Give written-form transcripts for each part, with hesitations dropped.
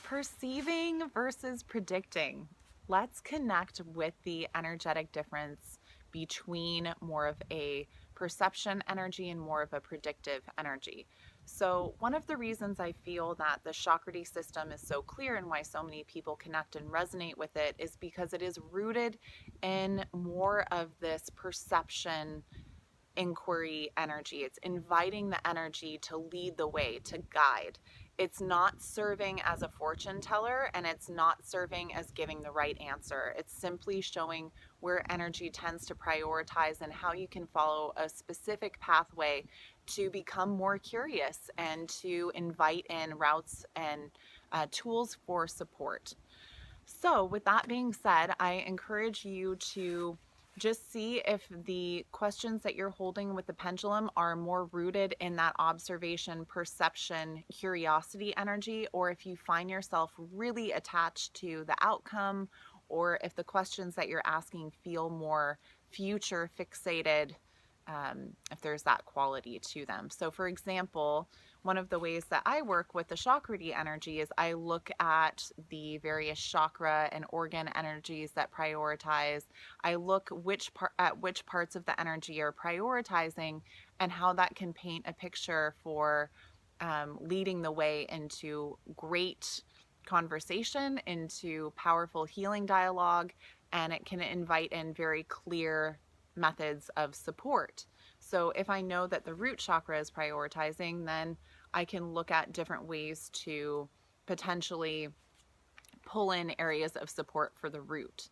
Perceiving versus predicting. Let's connect with the energetic difference between more of a perception energy and more of a predictive energy. So, one of the reasons I feel that the Chakrati system is so clear and why so many people connect and resonate with it is because it is rooted in more of this perception inquiry energy. It's inviting the energy to lead the way, to guide. It's not serving as a fortune teller and it's not serving as giving the right answer. It's simply showing where energy tends to prioritize and how you can follow a specific pathway to become more curious and to invite in routes and tools for support. So, with that being said, I encourage you to just see if the questions that you're holding with the pendulum are more rooted in that observation, perception, curiosity energy, or if you find yourself really attached to the outcome, or if the questions that you're asking feel more future fixated, if there's that quality to them. So, for example, one of the ways that I work with the Chakrati energy is I look at the various chakra and organ energies that prioritize. I look at which parts of the energy are prioritizing and how that can paint a picture for leading the way into great conversation, into powerful healing dialogue, and it can invite in very clear methods of support. So if I know that the root chakra is prioritizing, then I can look at different ways to potentially pull in areas of support for the root.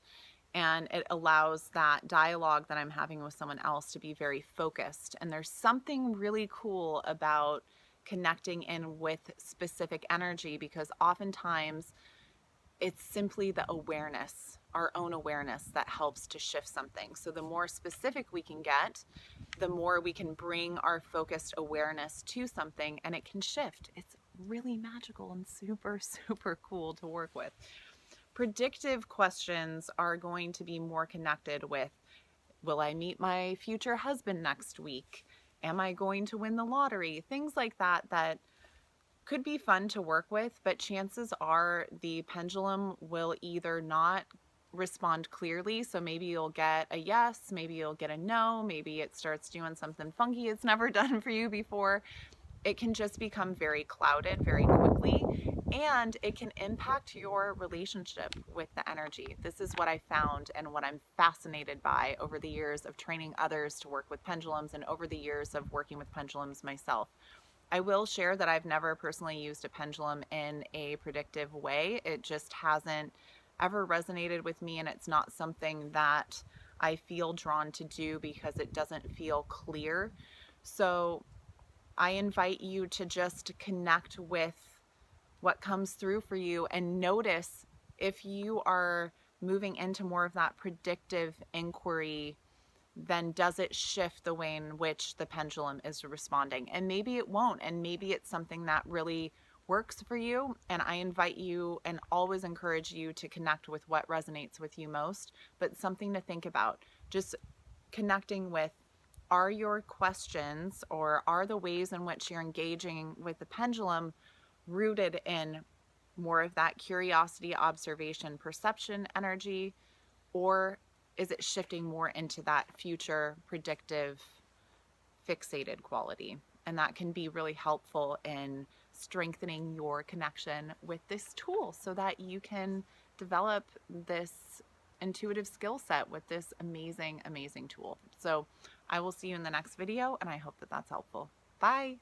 And it allows that dialogue that I'm having with someone else to be very focused. And there's something really cool about connecting in with specific energy because oftentimes it's simply the awareness, our own awareness, that helps to shift something. So the more specific we can get, the more we can bring our focused awareness to something and it can shift. It's really magical and super, super cool to work with. Predictive questions are going to be more connected with, will I meet my future husband next week? Am I going to win the lottery? Things like that that could be fun to work with, but chances are the pendulum will either not respond clearly. So maybe you'll get a yes, maybe you'll get a no, maybe it starts doing something funky it's never done for you before. It can just become very clouded very quickly and it can impact your relationship with the energy. This is what I found and what I'm fascinated by over the years of training others to work with pendulums and over the years of working with pendulums myself. I will share that I've never personally used a pendulum in a predictive way. It just hasn't ever resonated with me, and it's not something that I feel drawn to do because it doesn't feel clear. So I invite you to just connect with what comes through for you and notice if you are moving into more of that predictive inquiry, then does it shift the way in which the pendulum is responding? And maybe it won't. And maybe it's something that really works for you. And I invite you and always encourage you to connect with what resonates with you most, but something to think about. Just connecting with, are your questions or are the ways in which you're engaging with the pendulum rooted in more of that curiosity, observation, perception energy, or is it shifting more into that future predictive fixated quality? And that can be really helpful in strengthening your connection with this tool so that you can develop this intuitive skill set with this amazing, amazing tool. So I will see you in the next video and I hope that that's helpful. Bye.